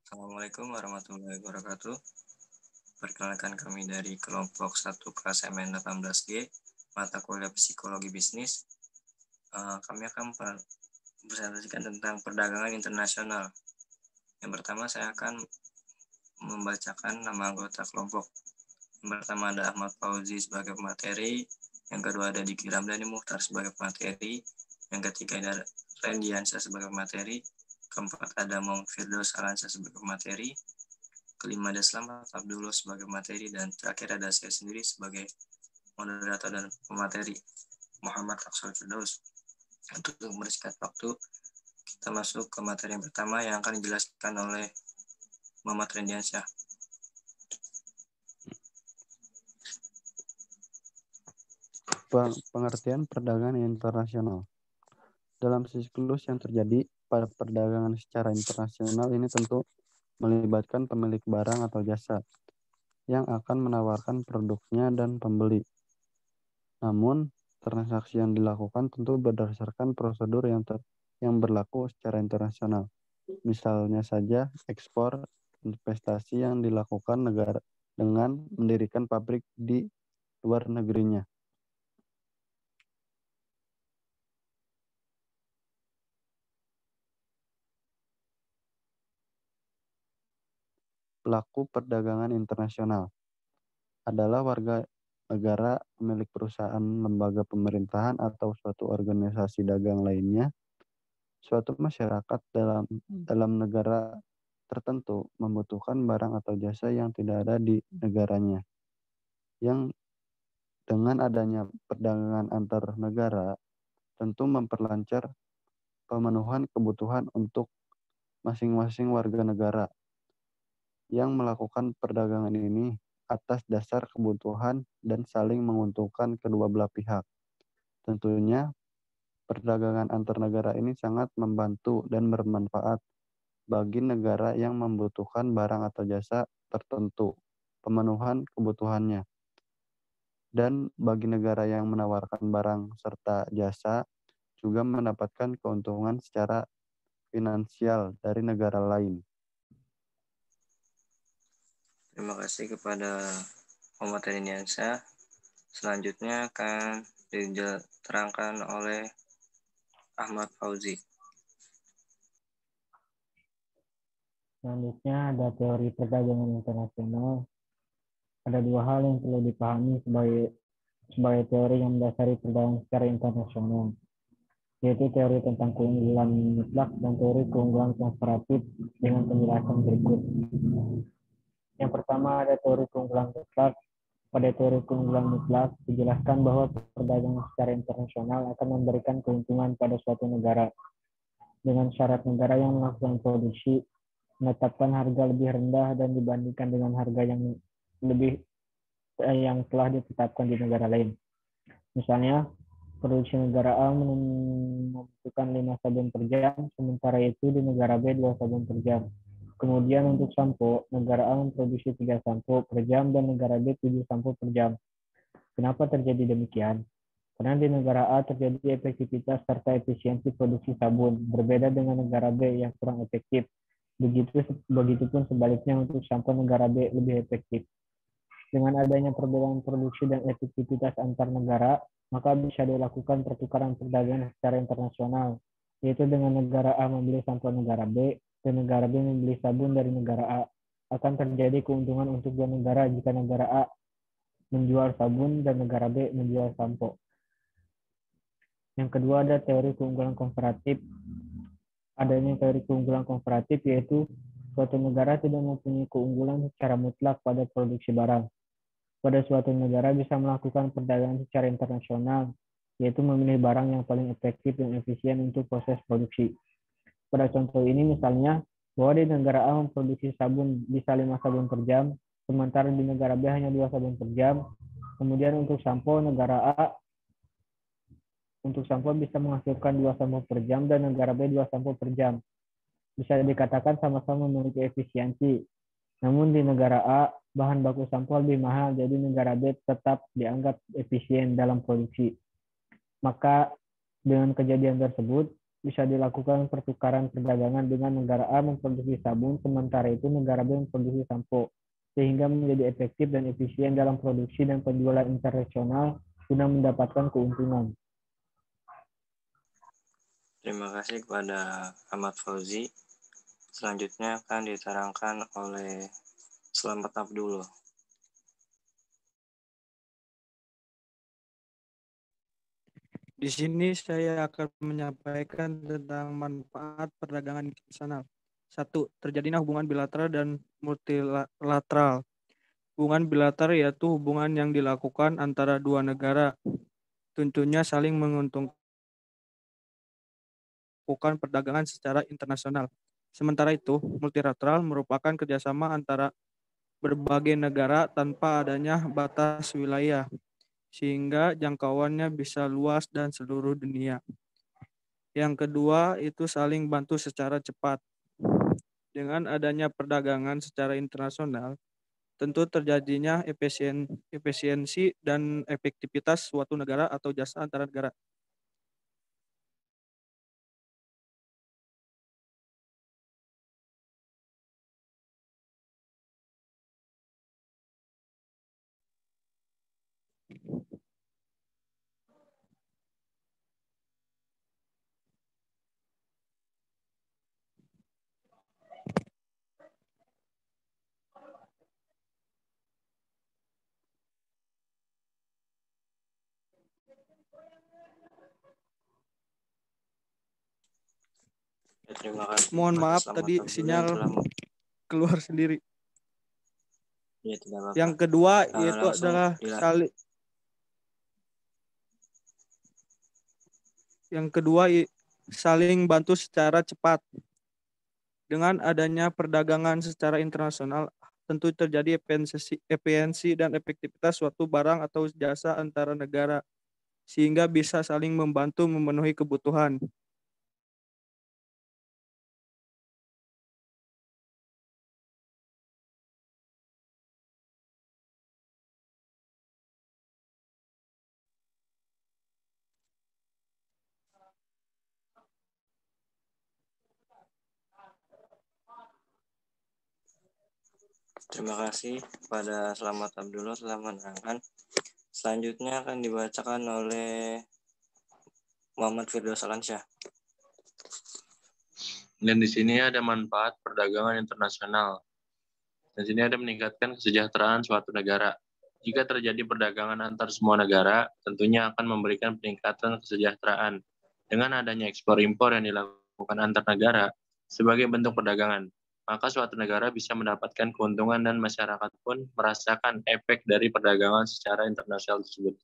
Assalamualaikum warahmatullahi wabarakatuh. Perkenalkan kami dari kelompok 1 kelas MN 18G, mata kuliah psikologi bisnis. Kami akan presentasikan tentang perdagangan internasional. Yang pertama saya akan membacakan nama anggota kelompok. Yang pertama ada Ahmad Fauzi sebagai pemateri, yang kedua ada Diki Ramdhani Mukhtar sebagai pemateri, yang ketiga ada Randy Hansa sebagai pemateri, keempat ada Mong Firdaus Alansa sebagai pemateri, kelima ada Slamet Abdullah sebagai pemateri, dan terakhir ada saya sendiri sebagai moderator dan pemateri, Muhammad Aksal Firdaus. Untuk mempersingkat waktu, kita masuk ke materi yang pertama yang akan dijelaskan oleh Muhammad Randy Hansa. Pengertian perdagangan internasional. Dalam siklus yang terjadi pada perdagangan secara internasional ini tentu melibatkan pemilik barang atau jasa yang akan menawarkan produknya dan pembeli. Namun, transaksi yang dilakukan tentu berdasarkan prosedur yang berlaku secara internasional. Misalnya saja ekspor investasi yang dilakukan negara dengan mendirikan pabrik di luar negerinya. Pelaku perdagangan internasional adalah warga negara, pemilik perusahaan, lembaga pemerintahan, atau suatu organisasi dagang lainnya. Suatu masyarakat dalam negara tertentu membutuhkan barang atau jasa yang tidak ada di negaranya. Yang dengan adanya perdagangan antar negara tentu memperlancar pemenuhan kebutuhan untuk masing-masing warga negara yang melakukan perdagangan ini atas dasar kebutuhan dan saling menguntungkan kedua belah pihak. Tentunya, perdagangan antar negara ini sangat membantu dan bermanfaat bagi negara yang membutuhkan barang atau jasa tertentu, pemenuhan kebutuhannya. Dan bagi negara yang menawarkan barang serta jasa juga mendapatkan keuntungan secara finansial dari negara lain. Terima kasih kepada Muhammad Randy Hansa. Selanjutnya akan diterangkan oleh Ahmad Fauzi. Selanjutnya ada teori perdagangan internasional. Ada dua hal yang perlu dipahami sebagai teori yang mendasari perdagangan secara internasional, yaitu teori tentang keunggulan mutlak dan teori keunggulan komparatif dengan penjelasan berikut. Yang pertama ada teori keunggulan mutlak. Pada teori keunggulan mutlak dijelaskan bahwa perdagangan secara internasional akan memberikan keuntungan pada suatu negara dengan syarat negara yang melakukan produksi menetapkan harga lebih rendah dan dibandingkan dengan harga yang telah ditetapkan di negara lain. Misalnya, produksi negara A membutuhkan 5 sabun per jam, sementara itu di negara B 2 sabun per jam. Kemudian untuk sampo, negara A memproduksi 3 sampo per jam dan negara B 7 sampo per jam. Kenapa terjadi demikian? Karena di negara A terjadi efektivitas serta efisiensi produksi sabun, berbeda dengan negara B yang kurang efektif. Begitupun sebaliknya untuk sampo negara B lebih efektif. Dengan adanya perbedaan produksi dan efektivitas antar negara, maka bisa dilakukan pertukaran perdagangan secara internasional, yaitu dengan negara A membeli sampo negara B dan negara B membeli sabun dari negara A. Akan terjadi keuntungan untuk dua negara jika negara A menjual sabun dan negara B menjual sampo. Yang kedua ada teori keunggulan komparatif. Adanya teori keunggulan komparatif yaitu suatu negara tidak mempunyai keunggulan secara mutlak pada produksi barang. Pada suatu negara bisa melakukan perdagangan secara internasional, yaitu memilih barang yang paling efektif dan efisien untuk proses produksi. Pada contoh ini misalnya, bahwa di negara A memproduksi sabun bisa 5 sabun per jam, sementara di negara B hanya 2 sabun per jam. Kemudian untuk sampo, negara A untuk sampo bisa menghasilkan 2 sampo per jam dan negara B 2 sampo per jam. Bisa dikatakan sama-sama memiliki efisiensi. Namun di negara A, bahan baku sampo lebih mahal, jadi negara B tetap dianggap efisien dalam produksi. Maka dengan kejadian tersebut, bisa dilakukan pertukaran perdagangan dengan negara A memproduksi sabun, sementara itu negara B memproduksi sampo, sehingga menjadi efektif dan efisien dalam produksi dan penjualan internasional guna mendapatkan keuntungan. Terima kasih kepada Ahmad Fauzi. Selanjutnya akan diterangkan oleh Selamat Abdullah. Di sini saya akan menyampaikan tentang manfaat perdagangan internasional. 1. Terjadinya hubungan bilateral dan multilateral. Hubungan bilateral yaitu hubungan yang dilakukan antara dua negara, tentunya saling menguntungkan perdagangan secara internasional. Sementara itu, multilateral merupakan kerjasama antara berbagai negara tanpa adanya batas wilayah, sehingga jangkauannya bisa luas dan seluruh dunia. Yang kedua, itu saling bantu secara cepat. Dengan adanya perdagangan secara internasional, tentu terjadinya efisiensi dan efektivitas suatu negara atau jasa antara negara. Ya, terima kasih. Mohon kepada maaf Selamat tadi Abdullah sinyal yang telah keluar sendiri. Ya, tidak apa-apa. Yang kedua yaitu Langsung adalah saling bantu secara cepat. Dengan adanya perdagangan secara internasional, tentu terjadi efisiensi dan efektivitas suatu barang atau jasa antara negara, sehingga bisa saling membantu memenuhi kebutuhan. Terima kasih kepada Selamat Abdullah telah menerangkan. Selanjutnya akan dibacakan oleh Muhammad Firdaus Alansyah. Dan di sini ada manfaat perdagangan internasional. Dan di sini ada meningkatkan kesejahteraan suatu negara. Jika terjadi perdagangan antar semua negara, tentunya akan memberikan peningkatan kesejahteraan. Dengan adanya ekspor-impor yang dilakukan antar negara sebagai bentuk perdagangan, maka suatu negara bisa mendapatkan keuntungan dan masyarakat pun merasakan efek dari perdagangan secara internasional tersebut.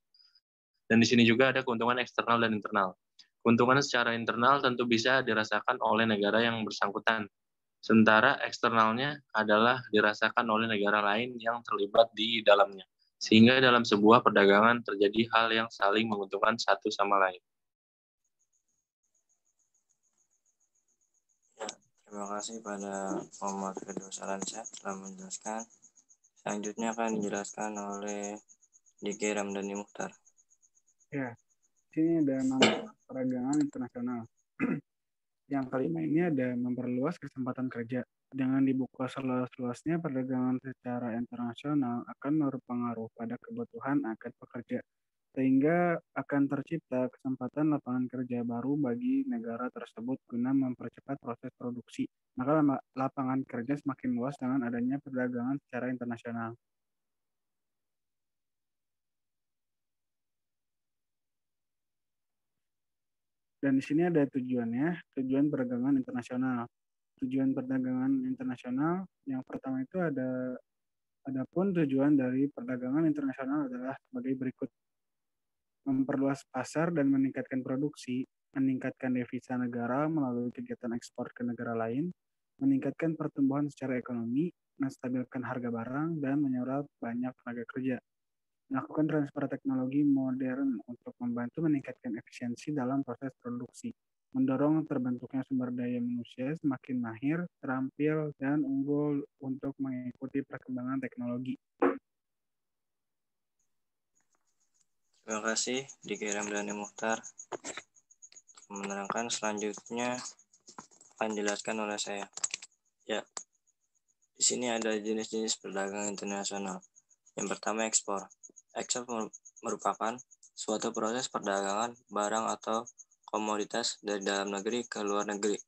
Dan di sini juga ada keuntungan eksternal dan internal. Keuntungan secara internal tentu bisa dirasakan oleh negara yang bersangkutan, sementara eksternalnya adalah dirasakan oleh negara lain yang terlibat di dalamnya. Sehingga dalam sebuah perdagangan terjadi hal yang saling menguntungkan satu sama lain. Ya, terima kasih pada Muhammad Firdaus Alansyah telah menjelaskan. Selanjutnya akan dijelaskan oleh Diki Ramdhani Mukhtar. Ya, sini ada manfaat perdagangan internasional. Yang kelima ini ada memperluas kesempatan kerja. Dengan dibuka seluas-luasnya perdagangan secara internasional akan berpengaruh pada kebutuhan akan pekerja, sehingga akan tercipta kesempatan lapangan kerja baru bagi negara tersebut guna mempercepat proses produksi. Maka lapangan kerja semakin luas dengan adanya perdagangan secara internasional. Dan di sini ada tujuannya, tujuan perdagangan internasional. Tujuan perdagangan internasional yang pertama itu adapun tujuan dari perdagangan internasional adalah sebagai berikut: memperluas pasar dan meningkatkan produksi, meningkatkan devisa negara melalui kegiatan ekspor ke negara lain, meningkatkan pertumbuhan secara ekonomi, menstabilkan harga barang, dan menyerap banyak tenaga kerja. Melakukan transfer teknologi modern untuk membantu meningkatkan efisiensi dalam proses produksi, mendorong terbentuknya sumber daya manusia semakin mahir, terampil, dan unggul untuk mengikuti perkembangan teknologi. Terima kasih Diki Ramdhani Mukhtar menerangkan selanjutnya akan dijelaskan oleh saya. Ya, di sini ada jenis-jenis perdagangan internasional. Yang pertama ekspor. Ekspor merupakan suatu proses perdagangan barang atau komoditas dari dalam negeri ke luar negeri.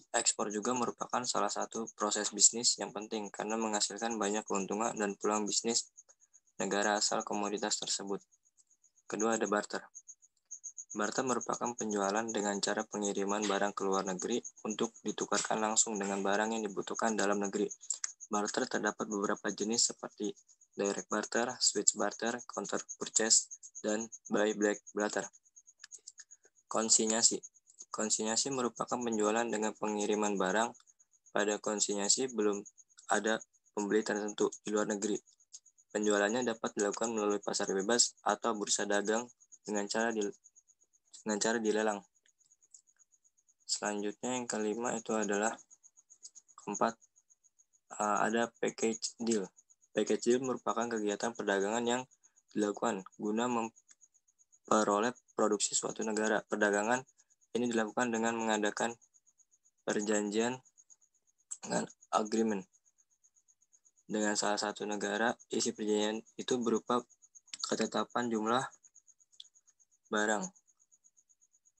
Ekspor juga merupakan salah satu proses bisnis yang penting karena menghasilkan banyak keuntungan dan peluang bisnis negara asal komoditas tersebut. Kedua ada barter. Barter merupakan penjualan dengan cara pengiriman barang ke luar negeri untuk ditukarkan langsung dengan barang yang dibutuhkan dalam negeri. Barter terdapat beberapa jenis seperti direct barter, switch barter, counter purchase, dan buyback barter. Konsinyasi. Konsinyasi merupakan penjualan dengan pengiriman barang. Pada konsinyasi belum ada pembeli tertentu di luar negeri. Penjualannya dapat dilakukan melalui pasar bebas atau bursa dagang dengan cara dilelang. Selanjutnya yang kelima itu adalah keempat, ada package deal. Package deal merupakan kegiatan perdagangan yang dilakukan guna memperoleh produksi suatu negara. Perdagangan ini dilakukan dengan mengadakan perjanjian dengan agreement dengan salah satu negara. Isi perjanjian itu berupa ketetapan jumlah barang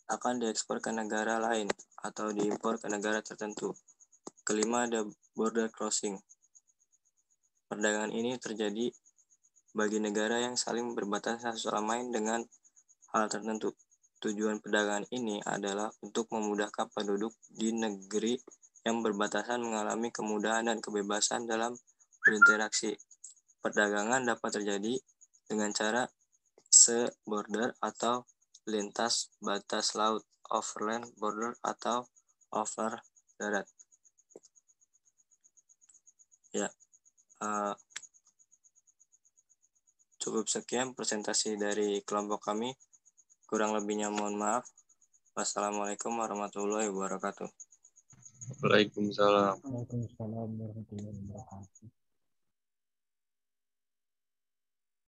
akan diekspor ke negara lain atau diimpor ke negara tertentu. Kelima ada border crossing. Perdagangan ini terjadi bagi negara yang saling berbatasan satu sama lain dengan hal tertentu. Tujuan perdagangan ini adalah untuk memudahkan penduduk di negeri yang berbatasan mengalami kemudahan dan kebebasan dalam berinteraksi. Perdagangan dapat terjadi dengan cara se-border atau lintas batas laut, overland border atau over darat. Ya, cukup sekian presentasi dari kelompok kami. Kurang lebihnya mohon maaf. Wassalamualaikum warahmatullahi wabarakatuh. Waalaikumsalam. Waalaikumsalam warahmatullahi wabarakatuh.